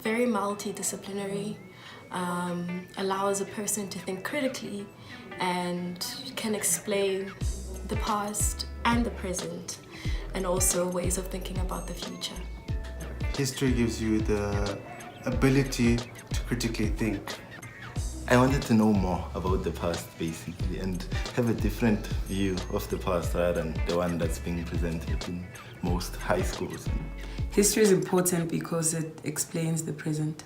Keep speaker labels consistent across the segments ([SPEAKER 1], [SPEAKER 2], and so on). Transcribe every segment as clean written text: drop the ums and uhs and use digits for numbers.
[SPEAKER 1] very multidisciplinary, allows a person to think critically and can explain the past and the present, and also ways of thinking about the future.
[SPEAKER 2] History gives you the ability to critically think.
[SPEAKER 3] I wanted to know more about the past, basically, and have a different view of the past rather than the one that's being presented in most high schools.
[SPEAKER 4] History is important because it explains the present.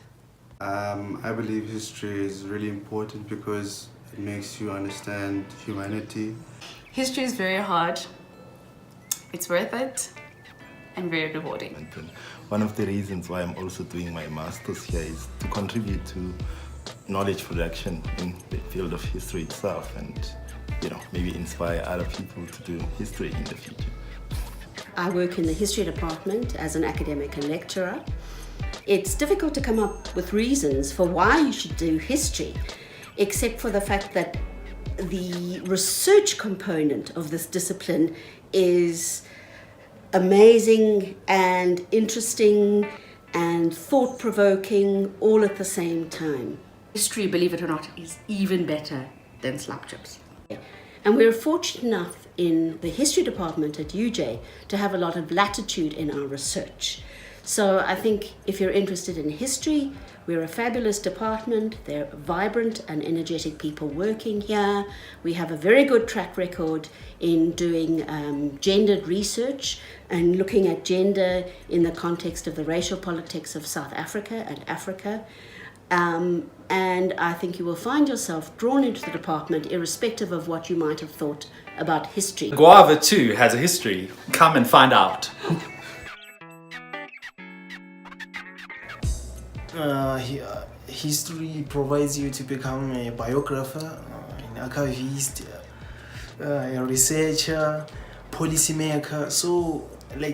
[SPEAKER 2] I believe history is really important because it makes you understand humanity.
[SPEAKER 5] History is very hard. It's worth it and very rewarding.
[SPEAKER 3] And one of the reasons why I'm also doing my master's here is to contribute to knowledge production in the field of history itself, and maybe inspire other people to do history in the future.
[SPEAKER 6] I work in the history department as an academic and lecturer. It's difficult to come up with reasons for why you should do history, except for the fact that the research component of this discipline is amazing and interesting and thought-provoking all at the same time.
[SPEAKER 5] History, believe it or not, is even better than slap chips.
[SPEAKER 6] And we're fortunate enough in the history department at UJ to have a lot of latitude in our research. So I think if you're interested in history, we're a fabulous department. There are vibrant and energetic people working here. We have a very good track record in doing gendered research and looking at gender in the context of the racial politics of South Africa and Africa. And I think you will find yourself drawn into the department irrespective of what you might have thought about history.
[SPEAKER 7] Guava too has a history. Come and find out.
[SPEAKER 8] History provides you to become a biographer, an archivist, a researcher, policymaker. So,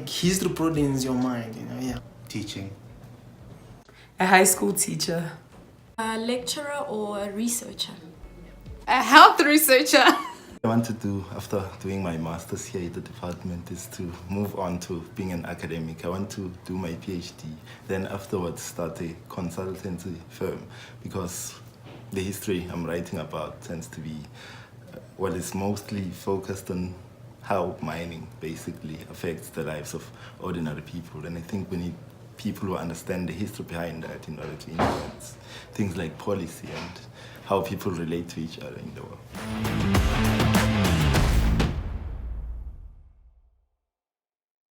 [SPEAKER 8] history broadens your mind, yeah.
[SPEAKER 2] Teaching.
[SPEAKER 4] A high school teacher.
[SPEAKER 1] A lecturer or a researcher.
[SPEAKER 5] A health researcher.
[SPEAKER 3] I want to do, after doing my master's here at the department, is to move on to being an academic. I want to do my PhD, then afterwards start a consultancy firm, because the history I'm writing about tends to be what is mostly focused on how mining basically affects the lives of ordinary people. And I think we need people who understand the history behind that in order to influence things like policy and how people relate to each other in the world.